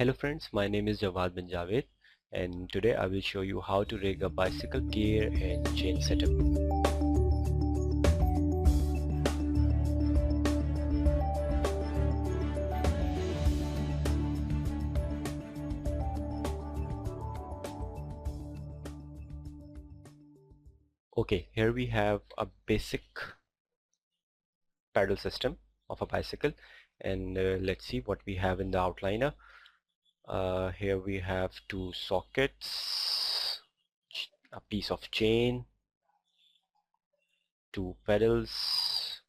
Hello friends, my name is Jawad bin Javed and today I will show you how to rig a bicycle gear and chain setup. Okay, here we have a basic pedal system of a bicycle and let's see what we have in the outliner. Here we have two sockets, a piece of chain, two pedals,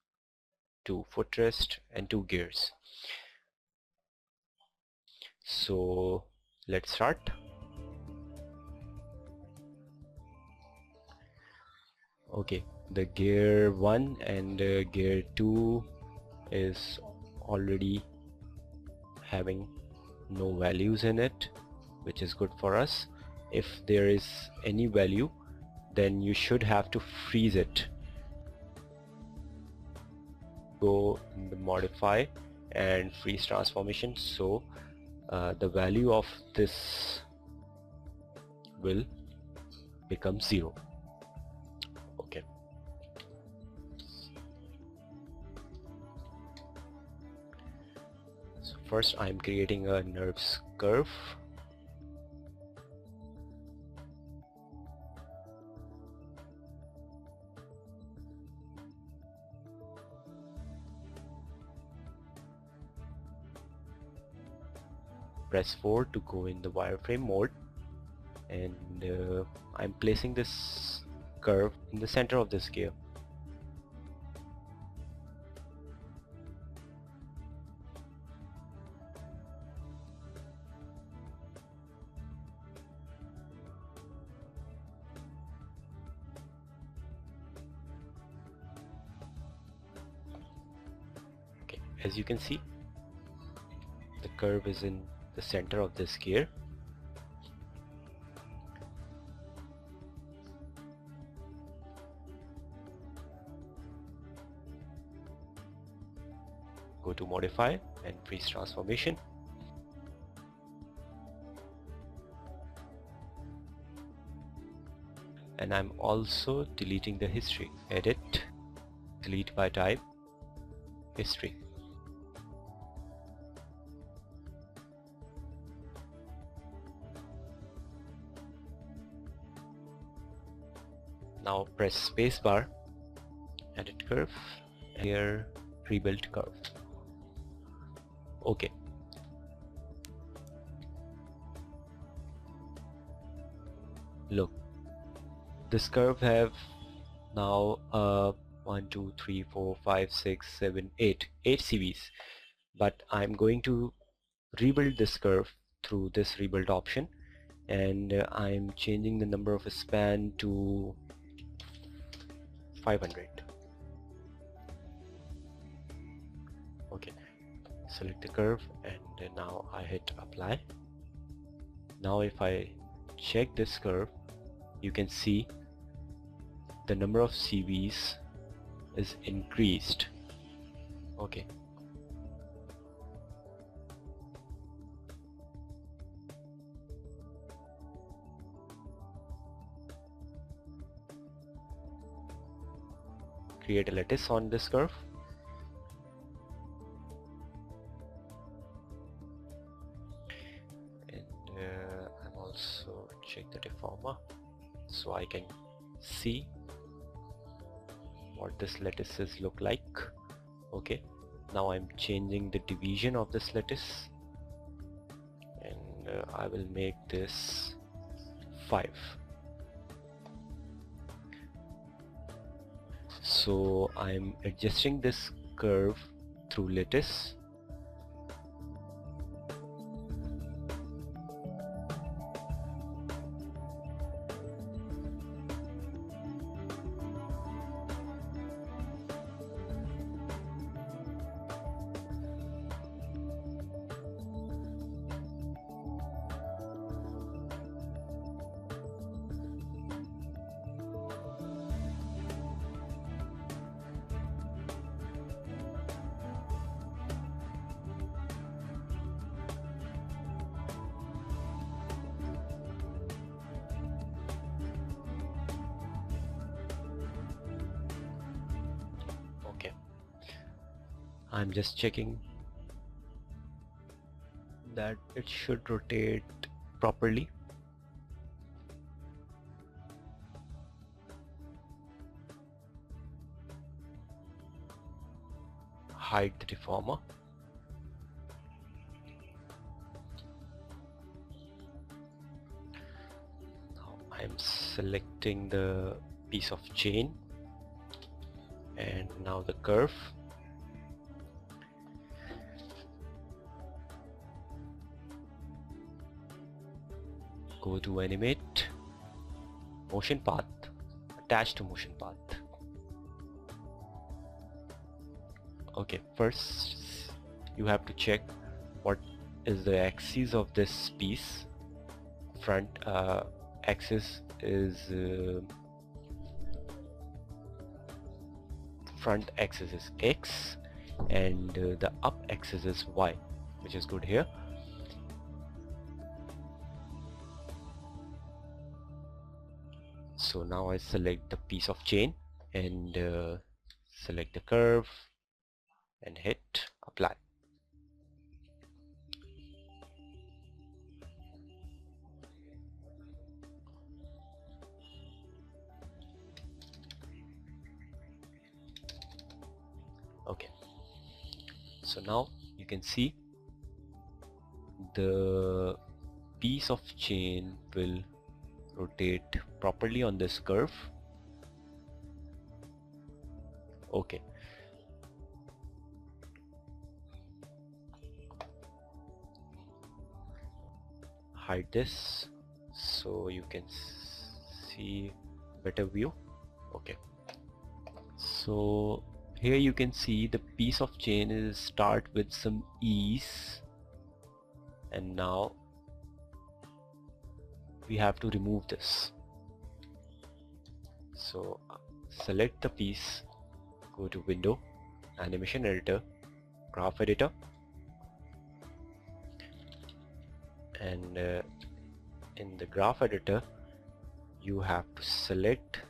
two footrest and two gears. So let's start. Okay, the gear 1 and gear 2 is already having no values in it, which is good for us. If there is any value, then you should have to freeze it. Go in the modify and freeze transformation, so the value of this will become 0. Okay. So first I'm creating a NURBS curve. Press 4 to go in the wireframe mode, and I'm placing this curve in the center of this gear. Okay, as you can see, the curve is in the center of this gear. Go to modify and freeze transformation. And I'm also deleting the history. Edit, delete by type, history. Now press spacebar, edit curve, and here rebuild curve. Okay. Look, this curve have now 1, 2, 3, 4, 5, 6, 7, 8 CVs, but I'm going to rebuild this curve through this rebuild option, and I'm changing the number of span to 500. Okay, select the curve and now I hit apply. Now if I check this curve, you can see the number of CVs is increased. Okay. Create a lattice on this curve. And I'm also check the deformer so I can see what this lattices look like. Okay, now I'm changing the division of this lattice, and I will make this 5. So I'm adjusting this curve through lattice. I'm just checking that it should rotate properly. Hide the deformer. Now I'm selecting the piece of chain and now the curve. Go to animate, motion path, attach to motion path. Okay, first you have to check what is the axis of this piece. Front axis is X and the up axis is Y, which is good here. So now I select the piece of chain and select the curve and hit apply. Okay, so now you can see the piece of chain will rotate properly on this curve. Okay, hide this so you can see better view. Okay, so here you can see the piece of chain is start with some ease and now we have to remove this. So select the piece, go to window, animation editor, graph editor, and in the graph editor you have to select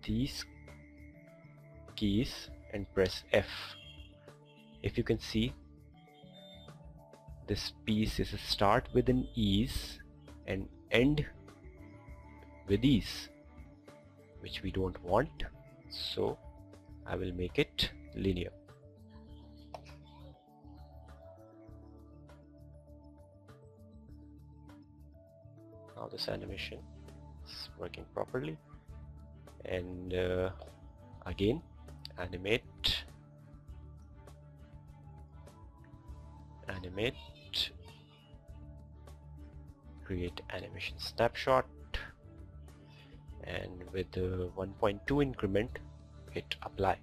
these keys and press F. If you can see, this piece is start with an ease and end with ease, which we don't want, so I will make it linear. Now this animation is working properly, and again animate, create animation snapshot, and with the 1.2 increment hit apply,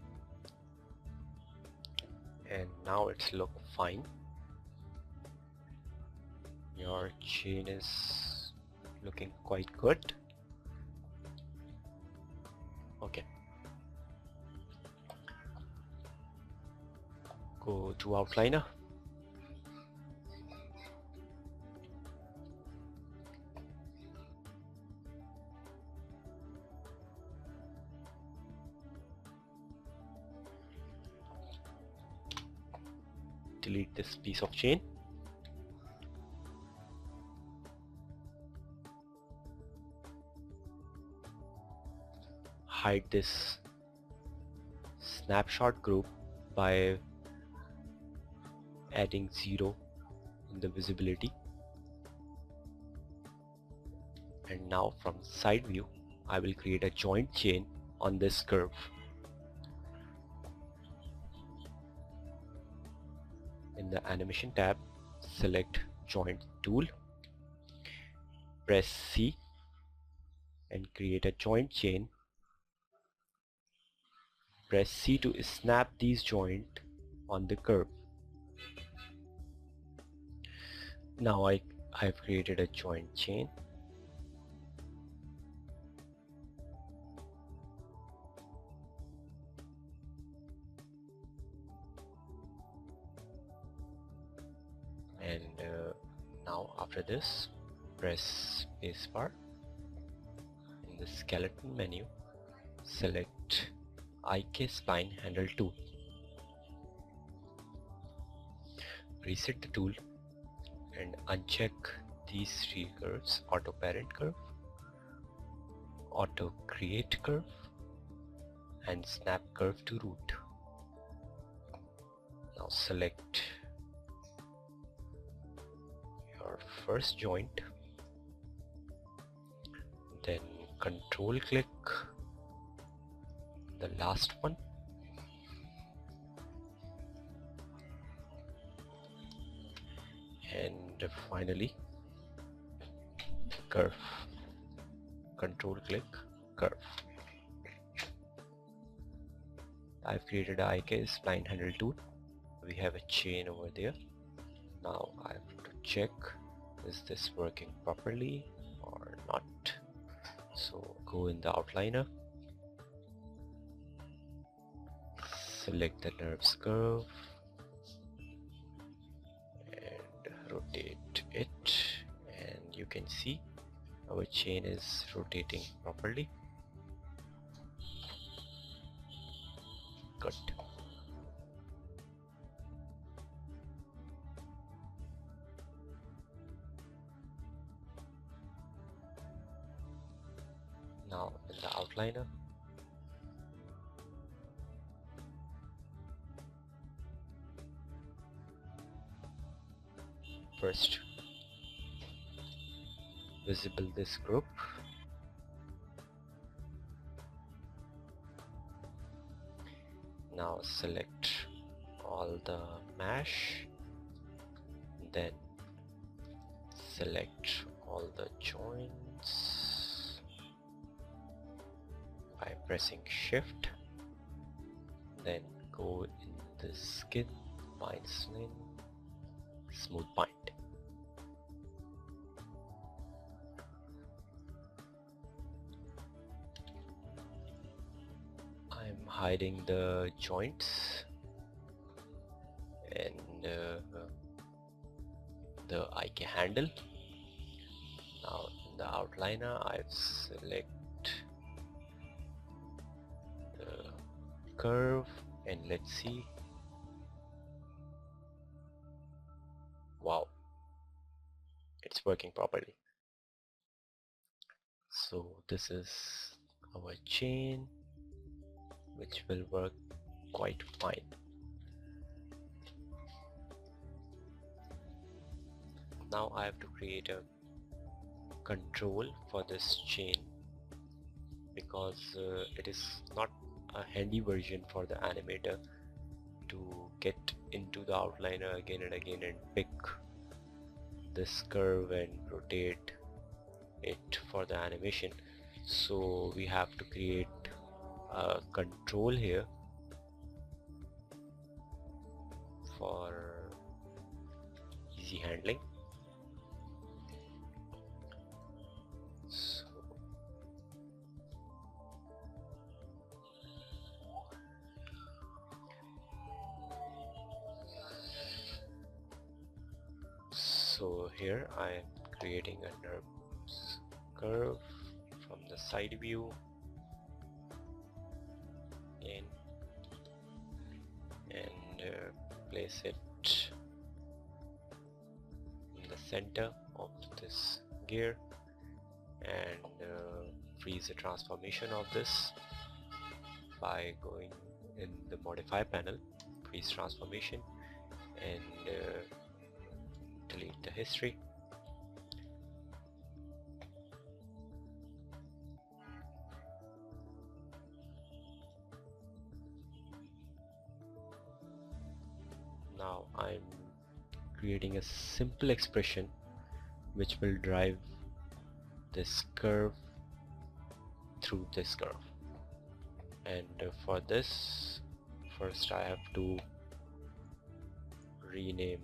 and now it's look fine. Your chain is looking quite good. Okay, go to outliner, delete this piece of chain, hide this snapshot group by adding 0 in the visibility, and now from side view I will create a joint chain on this curve. In the animation tab, select joint tool, press C and create a joint chain. Press C to snap these joint on the curve. Now I have created a joint chain. And now after this, press spacebar. In the skeleton menu, select IK Spline Handle tool. reset the tool and uncheck these three curves: auto parent curve, auto create curve, and snap curve to root. Now select your first joint, then control click the last one, and finally curve, control click curve. I've created a IK spline handle tool. We have a chain over there. Now I have to check, is this working properly or not? So go in the outliner, select the nerves curve and rotate it, and you can see our chain is rotating properly. Good. Now in the outliner, first visible this group, now select all the mesh, then select all the joints by pressing shift, then go in the skin, bind skin, smooth bind. I'm hiding the joints and the IK handle. Now in the outliner I've select the curve and let's see. Wow, it's working properly. So this is our chain, which will work quite fine. Now I have to create a control for this chain because it is not a handy version for the animator to get into the outliner again and again and pick this curve and rotate it for the animation. So we have to create a control here for easy handling. So here I am creating a nerves curve from the side view again and place it in the center of this gear and freeze the transformation of this by going in the modify panel, freeze transformation, and delete the history. Now I'm creating a simple expression which will drive this curve through this curve, and for this first I have to rename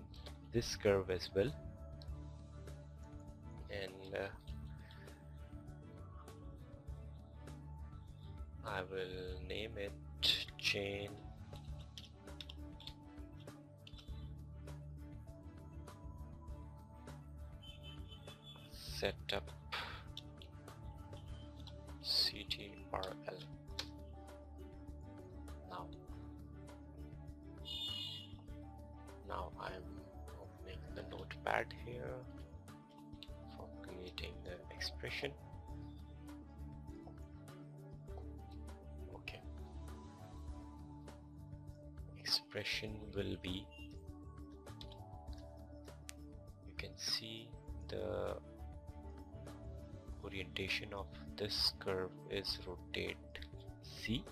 this curve as well, and I will name it chain setup CTRL. Now I'm pad here for creating the expression. Okay, expression will be, you can see the orientation of this curve is rotate Z,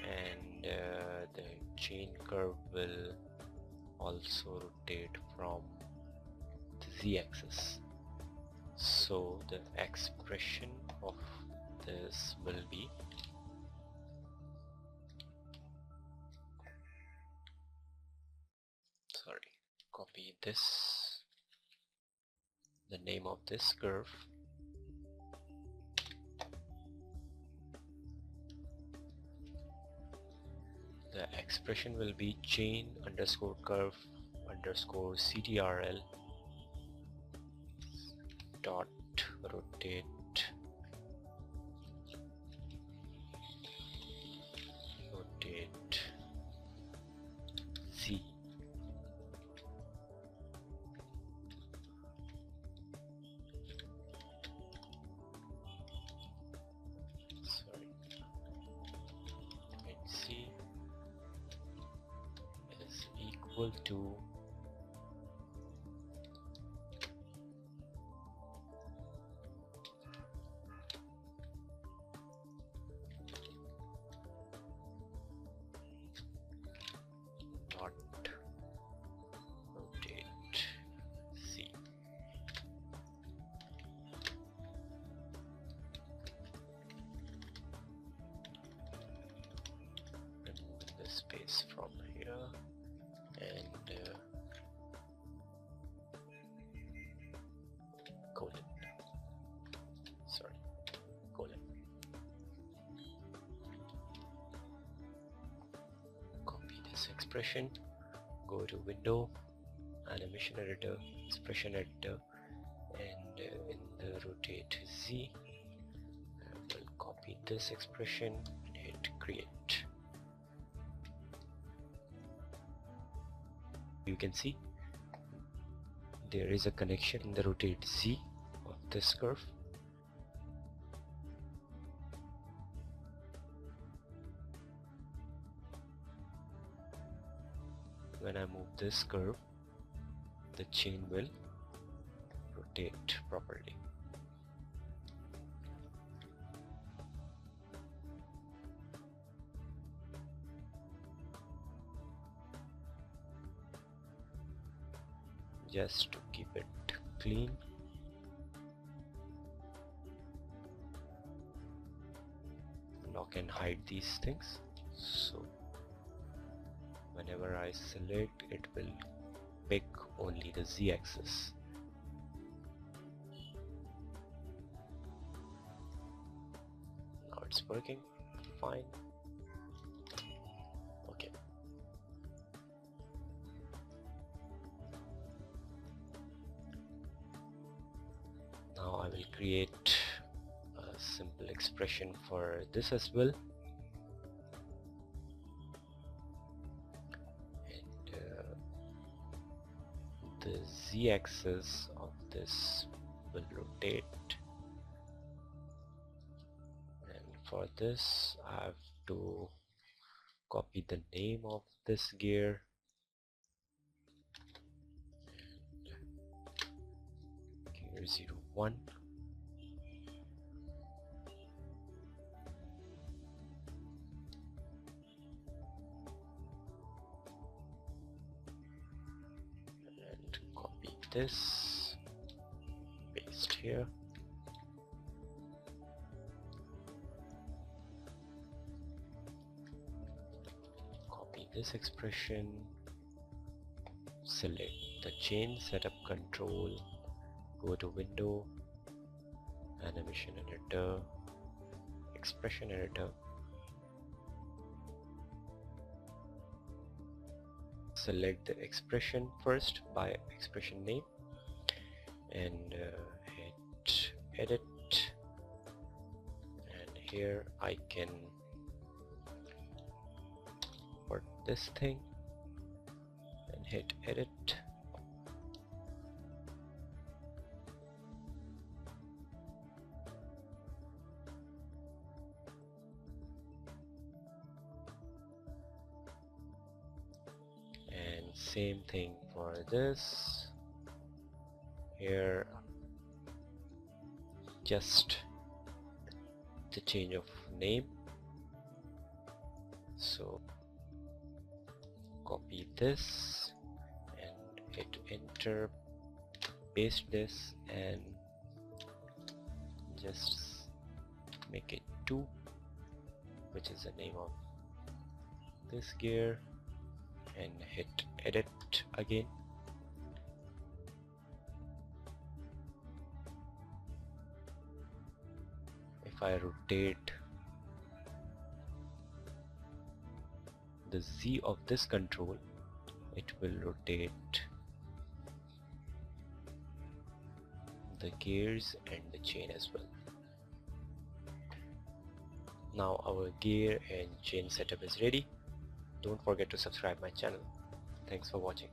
and the chain curve will also rotate from the Z-axis. So the expression of this will be copy this, the name of this curve, the expression will be chain underscore curve underscore CTRL dot rotate Z. Sorry, and Z is equal to dot rotate Z. Remove the space from here and colon. Sorry, colon. Copy this expression, go to Window, Animation Editor, Expression Editor, and in the Rotate Z, I will copy this expression and hit Create. You can see there is a connection in the Rotate Z of this curve. When I move this curve, the chain will rotate properly. Just to keep it clean, lock and hide these things, so whenever I select, it will pick only the Z-axis. Now it's working fine. Okay. Now I will create a simple expression for this as well. The Z-axis of this will rotate, and for this I have to copy the name of this gear gear 01, and copy this, paste here, copy this expression, select the chain setup control, go to Window, Animation Editor, Expression Editor, select the expression first by expression name, and hit Edit, and here I can put this thing and hit Edit, same thing for this. Here just the change of name, so copy this and hit enter, paste this and just make it 2, which is the name of this gear, and hit edit again. If I rotate the Z of this control, it will rotate the gears and the chain as well. Now our gear and chain setup is ready. Don't forget to subscribe my channel. Thanks for watching.